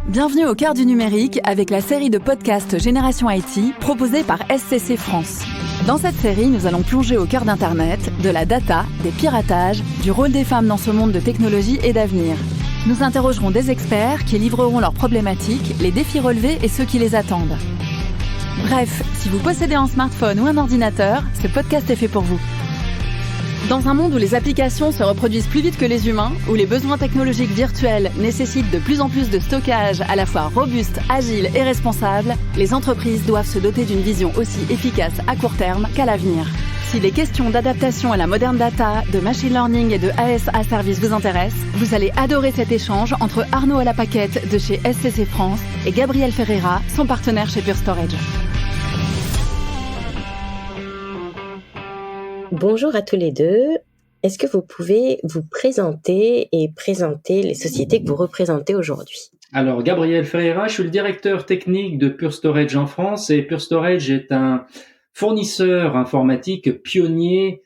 Bienvenue au cœur du numérique avec la série de podcasts Génération IT proposée par SCC France. Dans cette série, nous allons plonger au cœur d'Internet, de la data, des piratages, du rôle des femmes dans ce monde de technologie et d'avenir. Nous interrogerons des experts qui livreront leurs problématiques, les défis relevés et ceux qui les attendent. Bref, si vous possédez un smartphone ou un ordinateur, ce podcast est fait pour vous. Dans un monde où les applications se reproduisent plus vite que les humains, où les besoins technologiques virtuels nécessitent de plus en plus de stockage à la fois robuste, agile et responsable, les entreprises doivent se doter d'une vision aussi efficace à court terme qu'à l'avenir. Si les questions d'adaptation à la moderne data, de machine learning et de ASA service vous intéressent, vous allez adorer cet échange entre Arnaud Alapaquette de chez SCC France et Gabriel Ferreira, son partenaire chez Pure Storage. Bonjour à tous les deux. Est-ce que vous pouvez vous présenter et présenter les sociétés que vous représentez aujourd'hui ? Alors, Gabriel Ferreira, je suis le directeur technique de Pure Storage en France et Pure Storage est un fournisseur informatique pionnier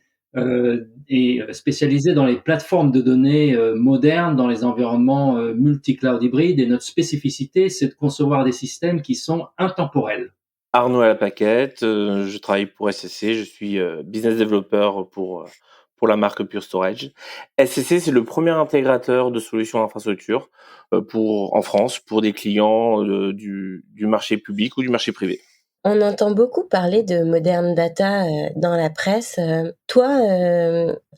et spécialisé dans les plateformes de données modernes dans les environnements multi-cloud hybrides. Et notre spécificité, c'est de concevoir des systèmes qui sont intemporels. Arnaud Alapaquette, je travaille pour SCC, je suis business developer pour la marque Pure Storage. SCC, c'est le premier intégrateur de solutions d'infrastructure en France pour des clients du marché public ou du marché privé. On entend beaucoup parler de modern data dans la presse. Toi,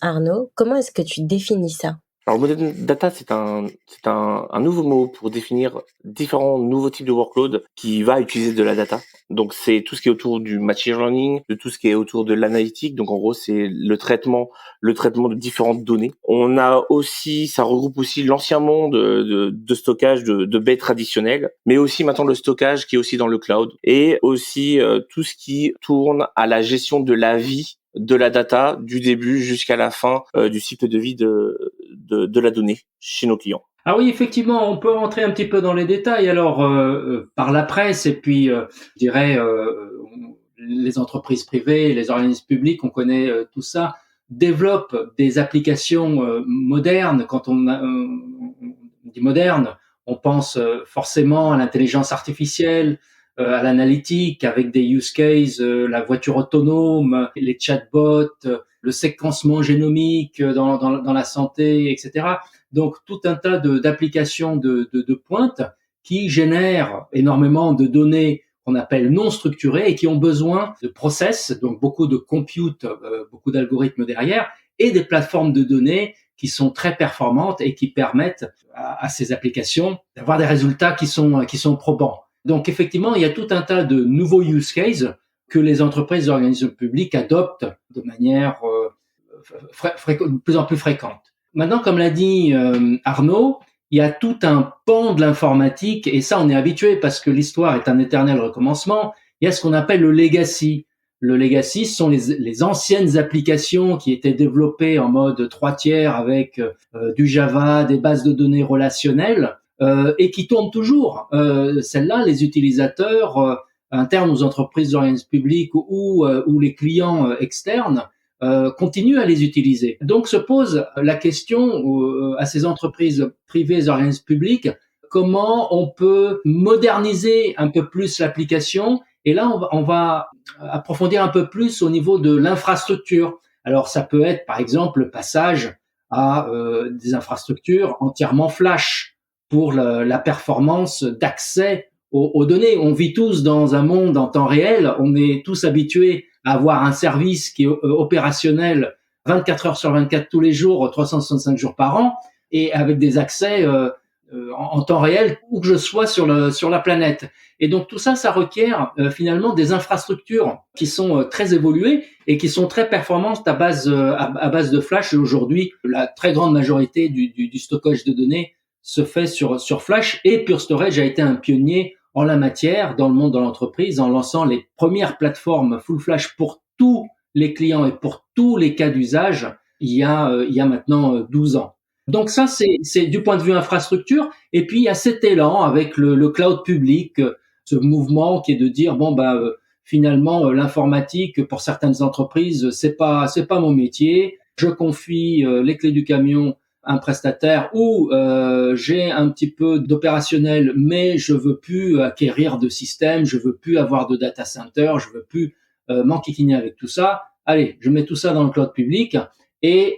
Arnaud, comment est-ce que tu définis ça ? Alors, modern data, c'est un nouveau mot pour définir différents nouveaux types de workloads qui va utiliser de la data. Donc, c'est tout ce qui est autour du machine learning, de tout ce qui est autour de l'analytique. Donc, en gros, c'est le traitement de différentes données. Ça regroupe aussi l'ancien monde de stockage de baies traditionnelles, mais aussi maintenant le stockage qui est aussi dans le cloud et aussi tout ce qui tourne à la gestion de la vie de la data du début jusqu'à la fin du cycle de vie de la donnée chez nos clients. Ah oui, effectivement, on peut rentrer un petit peu dans les détails. Alors, par la presse et puis, je dirais, les entreprises privées, les organismes publics, on connaît tout ça, développent des applications modernes. Quand on dit moderne, on pense forcément à l'intelligence artificielle, à l'analytique avec des use cases, la voiture autonome, les chatbots, le séquencement génomique dans la santé, etc. Donc tout un tas d'applications de pointe qui génèrent énormément de données qu'on appelle non structurées et qui ont besoin de process, donc beaucoup de compute, beaucoup d'algorithmes derrière, et des plateformes de données qui sont très performantes et qui permettent à ces applications d'avoir des résultats qui sont probants. Donc effectivement, il y a tout un tas de nouveaux use cases que les entreprises et organismes publics adoptent de manière de plus en plus fréquente. Maintenant, comme l'a dit Arnaud, il y a tout un pan de l'informatique, et ça on est habitué parce que l'histoire est un éternel recommencement. Il y a ce qu'on appelle le legacy. Le legacy, ce sont les anciennes applications qui étaient développées en mode 3 tiers avec du Java, des bases de données relationnelles, et qui tournent toujours. Celles-là, les utilisateurs internes aux entreprises, organismes publics ou les clients externes continuent à les utiliser. Donc se pose la question à ces entreprises privées et organismes publics, comment on peut moderniser un peu plus l'application. Et là, on va approfondir un peu plus au niveau de l'infrastructure. Alors ça peut être par exemple le passage à des infrastructures entièrement flash pour la performance d'accès aux données. On vit tous dans un monde en temps réel, on est tous habitués à avoir un service qui est opérationnel 24 heures sur 24 tous les jours, 365 jours par an, et avec des accès en temps réel où que je sois sur la planète. Et donc tout ça, ça requiert finalement des infrastructures qui sont très évoluées et qui sont très performantes à base de flash. Et aujourd'hui, la très grande majorité du stockage de données se fait sur Flash, et Pure Storage a été un pionnier en la matière dans le monde de l'entreprise en lançant les premières plateformes full Flash pour tous les clients et pour tous les cas d'usage il y a maintenant 12 ans. Donc ça, c'est du point de vue infrastructure. Et puis il y a cet élan avec le cloud public, ce mouvement qui est de dire finalement l'informatique pour certaines entreprises c'est pas mon métier. Je confie les clés du camion un prestataire ou j'ai un petit peu d'opérationnel, mais je veux plus acquérir de système, je veux plus avoir de data center, je veux plus m'enquiquiner avec tout ça. Allez, je mets tout ça dans le cloud public et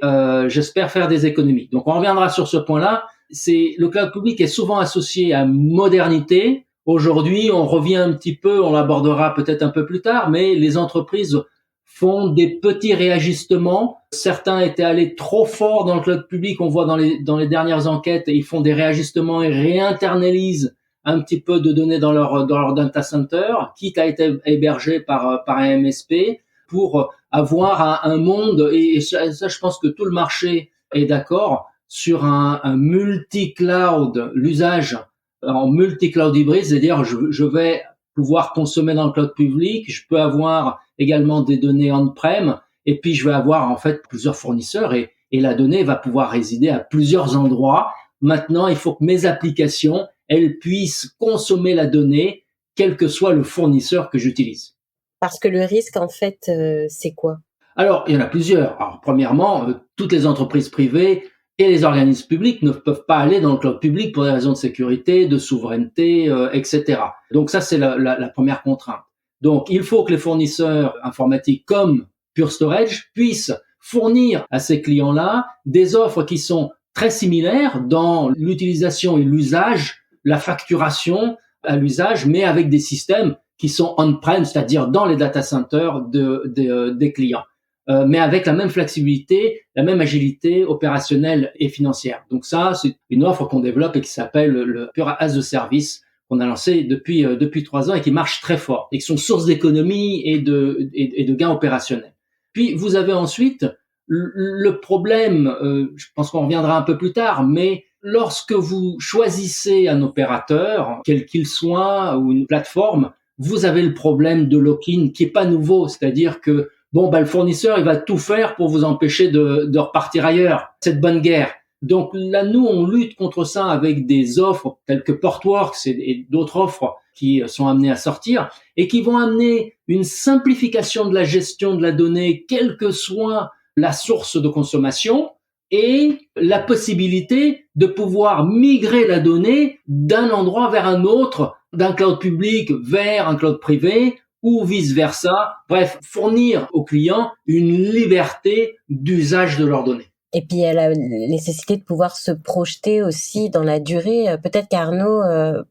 j'espère faire des économies. Donc on reviendra sur ce point-là. Le cloud public est souvent associé à modernité. Aujourd'hui, on revient un petit peu, on l'abordera peut-être un peu plus tard, mais les entreprises font des petits réajustements. Certains étaient allés trop fort dans le cloud public, on voit dans les dernières enquêtes, et ils font des réajustements et réinternalisent un petit peu de données dans leur data center, quitte à être hébergé par un MSP, pour avoir un monde, et ça, je pense que tout le marché est d'accord, sur un multi-cloud, l'usage en multi-cloud hybride, c'est-à-dire je vais pouvoir consommer dans le cloud public, je peux avoir également des données on-prem, et puis je vais avoir en fait plusieurs fournisseurs, et la donnée va pouvoir résider à plusieurs endroits. Maintenant, il faut que mes applications, elles puissent consommer la donnée, quel que soit le fournisseur que j'utilise. Parce que le risque, en fait, c'est quoi? Alors, il y en a plusieurs. Alors, premièrement, toutes les entreprises privées et les organismes publics ne peuvent pas aller dans le cloud public pour des raisons de sécurité, de souveraineté, etc. Donc ça, c'est la première contrainte. Donc, il faut que les fournisseurs informatiques comme Pure Storage puissent fournir à ces clients-là des offres qui sont très similaires dans l'utilisation et l'usage, la facturation à l'usage, mais avec des systèmes qui sont on-prem, c'est-à-dire dans les data centers des clients. Mais avec la même flexibilité, la même agilité opérationnelle et financière. Donc ça, c'est une offre qu'on développe et qui s'appelle le Pure as a Service, qu'on a lancé depuis 3 ans et qui marche très fort, et qui sont source d'économies et de gains opérationnels. Puis vous avez ensuite le problème, je pense qu'on reviendra un peu plus tard, mais lorsque vous choisissez un opérateur, quel qu'il soit, ou une plateforme, vous avez le problème de lock-in qui est pas nouveau, c'est-à-dire que le fournisseur, il va tout faire pour vous empêcher de repartir ailleurs. C'est de bonne guerre. Donc là, nous, on lutte contre ça avec des offres telles que Portworx et d'autres offres qui sont amenées à sortir et qui vont amener une simplification de la gestion de la donnée, quelle que soit la source de consommation, et la possibilité de pouvoir migrer la donnée d'un endroit vers un autre, d'un cloud public vers un cloud privé, ou vice-versa. Bref, fournir aux clients une liberté d'usage de leurs données. Et puis, il y a la nécessité de pouvoir se projeter aussi dans la durée. Peut-être qu'Arnaud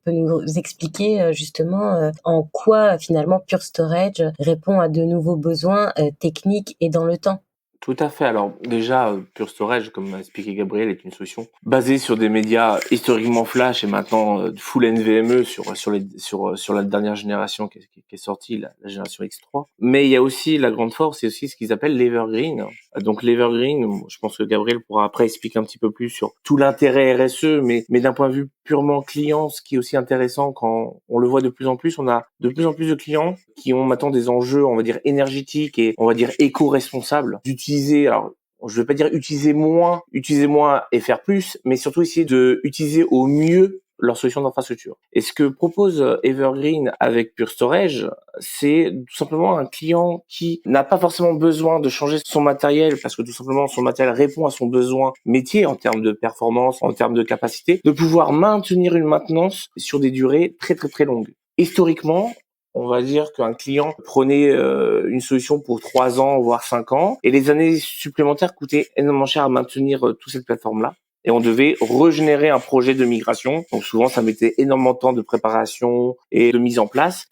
peut nous expliquer justement en quoi finalement Pure Storage répond à de nouveaux besoins techniques et dans le temps. Tout à fait. Alors déjà, Pure Storage, comme m'a expliqué Gabriel, est une solution basée sur des médias historiquement flash et maintenant full NVMe sur la dernière génération qui est sortie, la génération X3. Mais il y a aussi la grande force, c'est aussi ce qu'ils appellent l'Evergreen. Donc l'Evergreen, je pense que Gabriel pourra après expliquer un petit peu plus sur tout l'intérêt RSE, mais d'un point de vue purement client, ce qui est aussi intéressant quand on le voit de plus en plus, on a de plus en plus de clients qui ont maintenant des enjeux, on va dire énergétiques et on va dire éco-responsables, d'utiliser, alors je vais pas dire utiliser moins et faire plus, mais surtout essayer de utiliser au mieux leur solution d'infrastructure. Et ce que propose Evergreen avec Pure Storage, c'est tout simplement un client qui n'a pas forcément besoin de changer son matériel parce que tout simplement son matériel répond à son besoin métier en termes de performance, en termes de capacité, de pouvoir maintenir une maintenance sur des durées très très très longues. Historiquement, on va dire qu'un client prenait une solution pour 3 ans, voire 5 ans, et les années supplémentaires coûtaient énormément cher à maintenir toute cette plateforme-là. Et on devait régénérer un projet de migration. Donc souvent, ça mettait énormément de temps de préparation et de mise en place.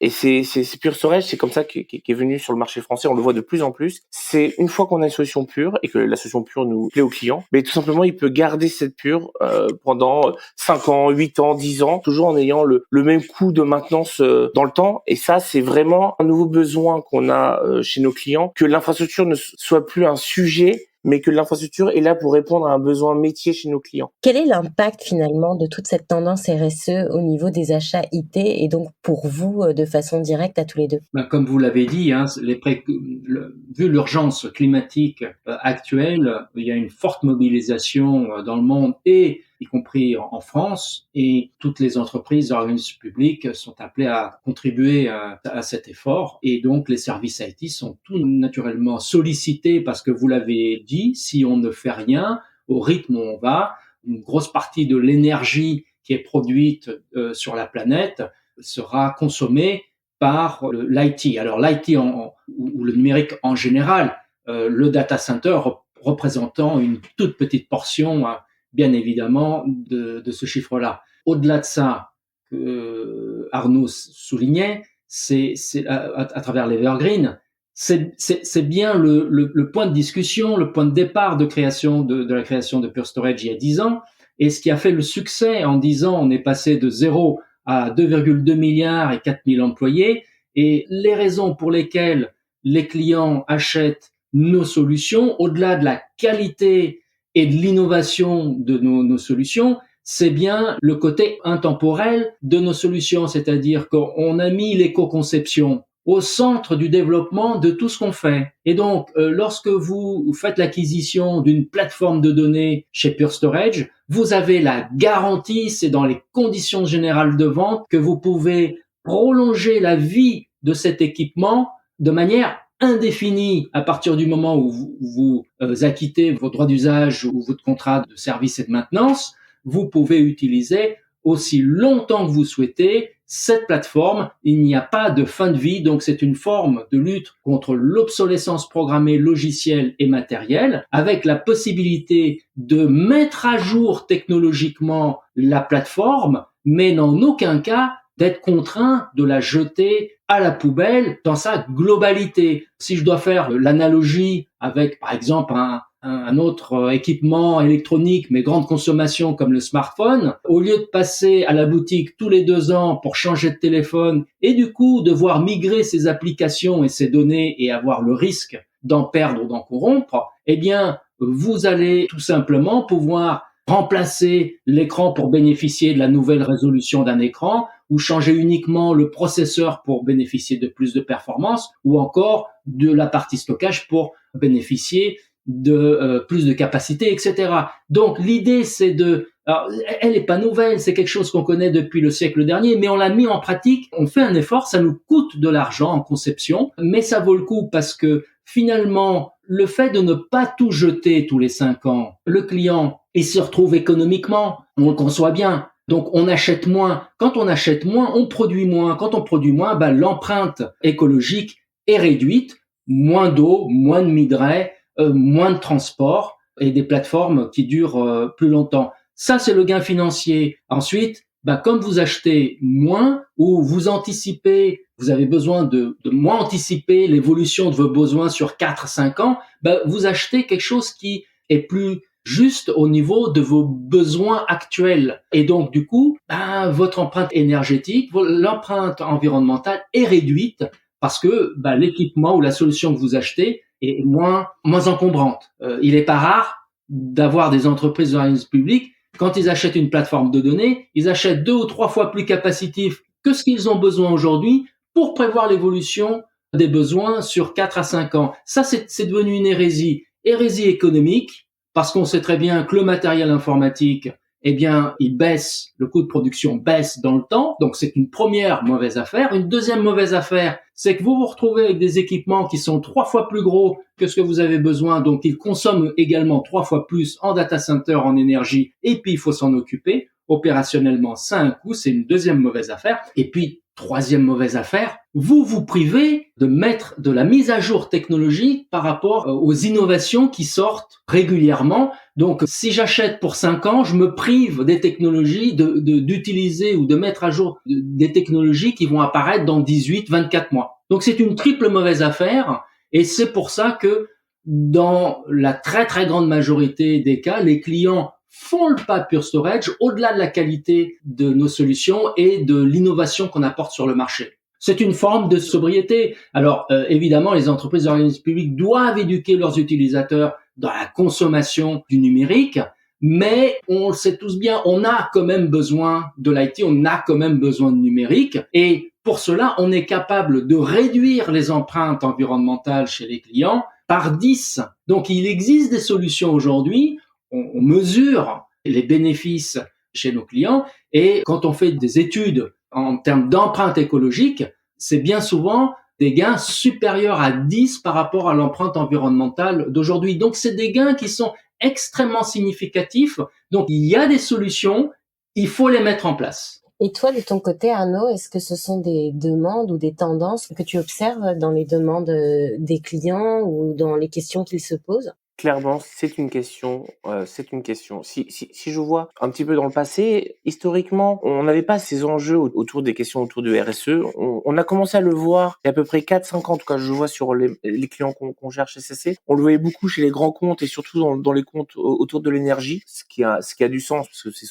Et c'est Pure Storage, c'est comme ça qui est venu sur le marché français. On le voit de plus en plus. C'est une fois qu'on a une solution Pure et que la solution Pure nous plaît au client, mais tout simplement, il peut garder cette Pure pendant 5 ans, 8 ans, 10 ans, toujours en ayant le même coût de maintenance dans le temps. Et ça, c'est vraiment un nouveau besoin qu'on a chez nos clients, que l'infrastructure ne soit plus un sujet, mais que l'infrastructure est là pour répondre à un besoin métier chez nos clients. Quel est l'impact finalement de toute cette tendance RSE au niveau des achats IT et donc pour vous de façon directe à tous les deux? Comme vous l'avez dit, vu l'urgence climatique actuelle, il y a une forte mobilisation dans le monde et y compris en France, et toutes les entreprises, organismes publics sont appelés à contribuer à cet effort, et donc les services IT sont tout naturellement sollicités parce que vous l'avez dit, si on ne fait rien, au rythme où on va, une grosse partie de l'énergie qui est produite sur la planète sera consommée par l'IT. Alors l'IT ou le numérique en général, le data center représentant une toute petite portion, bien évidemment, de ce chiffre-là. Au-delà de ça, que Arnaud soulignait, c'est à travers l'Evergreen, c'est bien le point de discussion, le point de départ de la création de Pure Storage il y a 10 ans, et ce qui a fait le succès en 10 ans, on est passé de 0 à 2,2 milliards et 4 000 employés, et les raisons pour lesquelles les clients achètent nos solutions, au-delà de la qualité et de l'innovation de nos solutions, c'est bien le côté intemporel de nos solutions, c'est-à-dire qu'on a mis l'éco-conception au centre du développement de tout ce qu'on fait. Et donc, lorsque vous faites l'acquisition d'une plateforme de données chez Pure Storage, vous avez la garantie, c'est dans les conditions générales de vente, que vous pouvez prolonger la vie de cet équipement de manière indéfinie à partir du moment où vous acquittez vos droits d'usage ou votre contrat de service et de maintenance. Vous pouvez utiliser aussi longtemps que vous souhaitez cette plateforme. Il n'y a pas de fin de vie, donc c'est une forme de lutte contre l'obsolescence programmée logicielle et matérielle, avec la possibilité de mettre à jour technologiquement la plateforme, mais en aucun cas d'être contraint de la jeter à la poubelle dans sa globalité. Si je dois faire l'analogie avec, par exemple, un autre équipement électronique, mais grande consommation comme le smartphone, au lieu de passer à la boutique tous les 2 ans pour changer de téléphone et du coup devoir migrer ses applications et ses données et avoir le risque d'en perdre ou d'en corrompre, eh bien, vous allez tout simplement pouvoir remplacer l'écran pour bénéficier de la nouvelle résolution d'un écran, ou changer uniquement le processeur pour bénéficier de plus de performance, ou encore de la partie stockage pour bénéficier de plus de capacité, etc. Donc l'idée c'est alors, elle est pas nouvelle, c'est quelque chose qu'on connaît depuis le siècle dernier, mais on l'a mis en pratique, on fait un effort, ça nous coûte de l'argent en conception, mais ça vaut le coup parce que finalement, le fait de ne pas tout jeter tous les 5 ans, le client, il se retrouve économiquement, on le conçoit bien. Donc on achète moins. Quand on achète moins, on produit moins. Quand on produit moins, l'empreinte écologique est réduite, moins d'eau, moins de minerais, moins de transport et des plateformes qui durent plus longtemps. Ça, c'est le gain financier. Ensuite, comme vous achetez moins ou vous anticipez, vous avez besoin de moins anticiper l'évolution de vos besoins sur 4-5 ans, vous achetez quelque chose qui est plus juste au niveau de vos besoins actuels. Et donc, du coup, votre empreinte énergétique, l'empreinte environnementale est réduite parce que l'équipement ou la solution que vous achetez est moins encombrante. Il n'est pas rare d'avoir des entreprises d'organismes publics, quand ils achètent une plateforme de données, ils achètent 2 ou 3 fois plus capacitif que ce qu'ils ont besoin aujourd'hui pour prévoir l'évolution des besoins sur 4 à 5 ans. Ça, c'est devenu une hérésie économique, parce qu'on sait très bien que le matériel informatique, il baisse, le coût de production baisse dans le temps, donc c'est une première mauvaise affaire. Une deuxième mauvaise affaire, c'est que vous vous retrouvez avec des équipements qui sont 3 fois plus gros que ce que vous avez besoin, donc ils consomment également 3 fois plus en data center, en énergie, et puis il faut s'en occuper. Opérationnellement, ça a un coût, c'est une deuxième mauvaise affaire. Et puis, troisième mauvaise affaire, vous vous privez de mettre de la mise à jour technologique par rapport aux innovations qui sortent régulièrement. Donc, si j'achète pour 5 ans, je me prive des technologies d'utiliser ou de mettre à jour des technologies qui vont apparaître dans 18, 24 mois. Donc, c'est une triple mauvaise affaire. Et c'est pour ça que dans la très, très grande majorité des cas, les clients font le pas Pure Storage au-delà de la qualité de nos solutions et de l'innovation qu'on apporte sur le marché. C'est une forme de sobriété. Alors, évidemment, les entreprises et organismes publics doivent éduquer leurs utilisateurs dans la consommation du numérique, mais on le sait tous bien, on a quand même besoin de l'IT, on a quand même besoin de numérique, et pour cela, on est capable de réduire les empreintes environnementales chez les clients par 10. Donc, il existe des solutions aujourd'hui. On mesure les bénéfices chez nos clients, et quand on fait des études en termes d'empreinte écologique, c'est bien souvent des gains supérieurs à 10 par rapport à l'empreinte environnementale d'aujourd'hui. Donc, c'est des gains qui sont extrêmement significatifs. Donc, il y a des solutions, il faut les mettre en place. Et toi, de ton côté, Arnaud, est-ce que ce sont des demandes ou des tendances que tu observes dans les demandes des clients ou dans les questions qu'ils se posent? Clairement, c'est une question. Si je vois un petit peu dans le passé, historiquement, on n'avait pas ces enjeux autour des questions autour de RSE. On a commencé à le voir il y a à peu près 4-5 ans, en tout cas, je vois sur les clients qu'on gère chez CC. On le voyait beaucoup chez les grands comptes et surtout dans les comptes autour de l'énergie, ce qui a du sens parce que ce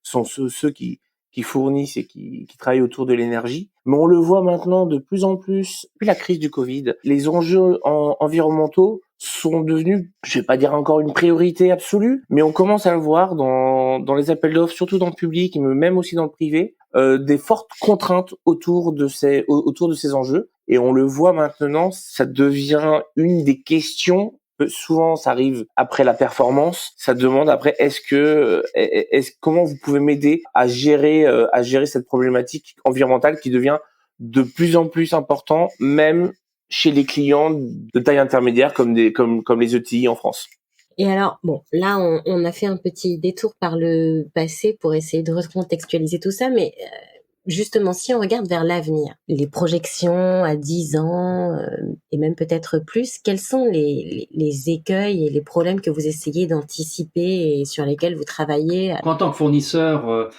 sont ceux qui fournissent et qui travaillent autour de l'énergie. Mais on le voit maintenant de plus en plus, depuis la crise du Covid, les enjeux environnementaux sont devenus, je vais pas dire encore une priorité absolue, mais on commence à le voir dans les appels d'offres, surtout dans le public, mais même aussi dans le privé, des fortes contraintes autour de ces enjeux. Et on le voit maintenant, ça devient une des questions. Souvent, ça arrive après la performance. Ça demande après, comment vous pouvez m'aider à gérer cette problématique environnementale qui devient de plus en plus important, même chez les clients de taille intermédiaire comme les ETI en France. Et alors, bon, là, on a fait un petit détour par le passé pour essayer de recontextualiser tout ça, mais justement, si on regarde vers l'avenir, les projections à 10 ans et même peut-être plus, quels sont les écueils et les problèmes que vous essayez d'anticiper et sur lesquels vous travaillez? En tant que fournisseur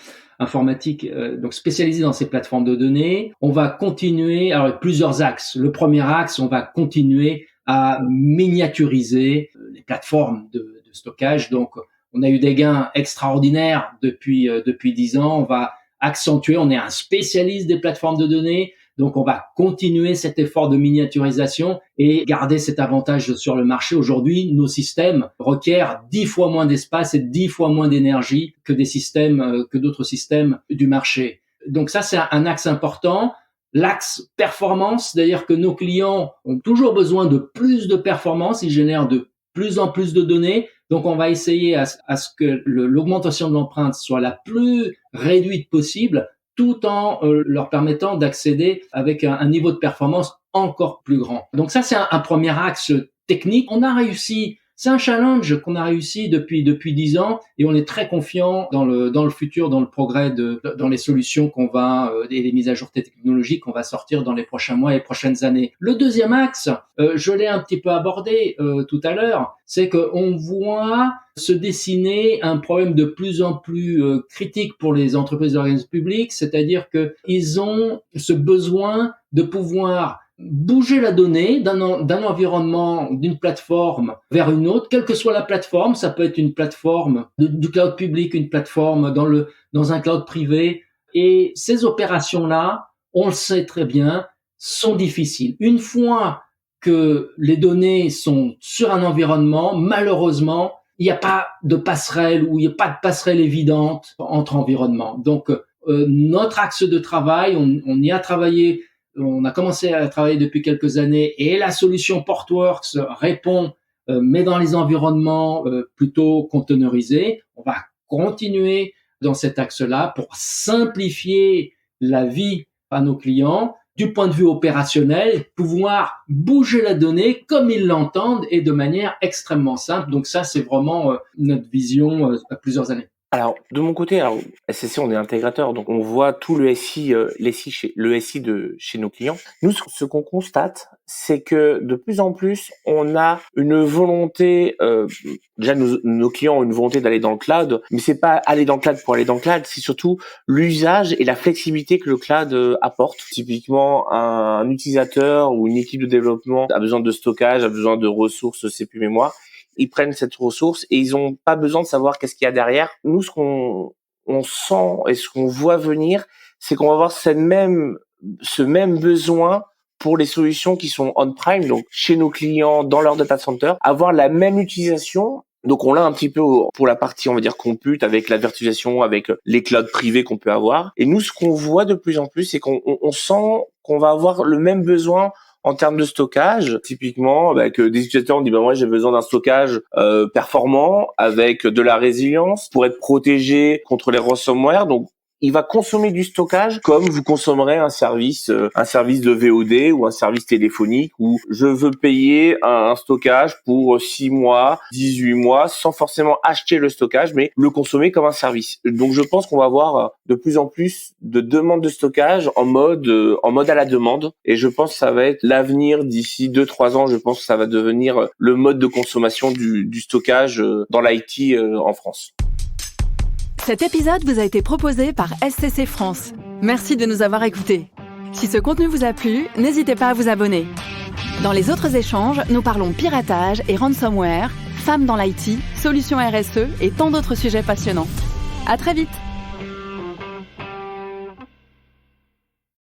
informatique, donc spécialisé dans ces plateformes de données, on va continuer, alors plusieurs axes. Le premier axe, on va continuer à miniaturiser les plateformes de stockage. Donc, on a eu des gains extraordinaires depuis 10 ans. On va accentuer, on est un spécialiste des plateformes de données, donc on va continuer cet effort de miniaturisation et garder cet avantage sur le marché. Aujourd'hui, nos systèmes requièrent 10 fois moins d'espace et 10 fois moins d'énergie que d'autres systèmes du marché. Donc ça, c'est un axe important. L'axe performance, c'est-à-dire que nos clients ont toujours besoin de plus de performance, ils génèrent de plus en plus de données. Donc, on va essayer à ce que l'augmentation de l'empreinte soit la plus réduite possible, tout en leur permettant d'accéder avec un niveau de performance encore plus grand. Donc ça, c'est un premier axe technique. On a réussi, c'est un challenge qu'on a réussi depuis 10 ans et on est très confiant dans le futur, dans le progrès dans les solutions et les mises à jour technologiques qu'on va sortir dans les prochains mois et les prochaines années. Le deuxième axe, je l'ai un petit peu abordé tout à l'heure, c'est qu'on voit se dessiner un problème de plus en plus critique pour les entreprises et organismes publics, c'est-à-dire que ils ont ce besoin de pouvoir bouger la donnée d'un environnement, d'une plateforme vers une autre, quelle que soit la plateforme. Ça peut être une plateforme du cloud public, une plateforme dans un cloud privé. Et ces opérations-là, on le sait très bien, sont difficiles. Une fois que les données sont sur un environnement, malheureusement, il n'y a pas de passerelle ou il n'y a pas de passerelle évidente entre environnements. Donc, notre axe de travail, on y a travaillé. On a commencé à travailler depuis quelques années et la solution Portworx répond, mais dans les environnements plutôt containerisés. On va continuer dans cet axe-là pour simplifier la vie à nos clients du point de vue opérationnel, pouvoir bouger la donnée comme ils l'entendent et de manière extrêmement simple. Donc ça, c'est vraiment notre vision à plusieurs années. Alors, de mon côté, SCC, on est intégrateur, donc on voit tout le SI de chez nos clients. Nous, ce qu'on constate, c'est que de plus en plus, on a une volonté, déjà nos clients ont une volonté d'aller dans le cloud, mais c'est pas aller dans le cloud pour aller dans le cloud, c'est surtout l'usage et la flexibilité que le cloud apporte. Typiquement, un utilisateur ou une équipe de développement a besoin de stockage, a besoin de ressources CPU mémoire. Ils prennent cette ressource et ils ont pas besoin de savoir qu'est-ce qu'il y a derrière. Nous, ce qu'on sent et ce qu'on voit venir, c'est qu'on va avoir ce même besoin pour les solutions qui sont on-prime, donc chez nos clients, dans leur data center, avoir la même utilisation. Donc, on l'a un petit peu pour la partie, on va dire, compute, avec la virtualisation, avec les clouds privés qu'on peut avoir. Et nous, ce qu'on voit de plus en plus, c'est qu'on sent qu'on va avoir le même besoin en termes de stockage. Typiquement, avec des utilisateurs, on dit moi j'ai besoin d'un stockage performant avec de la résilience pour être protégé contre les ransomware. Donc il va consommer du stockage comme vous consommerez un service de VOD ou un service téléphonique où je veux payer un stockage pour 6 mois, 18 mois sans forcément acheter le stockage mais le consommer comme un service. Donc je pense qu'on va avoir de plus en plus de demandes de stockage en mode à la demande et je pense que ça va être l'avenir d'ici 2-3 ans. Je pense que ça va devenir le mode de consommation du stockage dans l'IT en France. Cet épisode vous a été proposé par SCC France. Merci de nous avoir écoutés. Si ce contenu vous a plu, n'hésitez pas à vous abonner. Dans les autres échanges, nous parlons piratage et ransomware, femmes dans l'IT, solutions RSE et tant d'autres sujets passionnants. À très vite!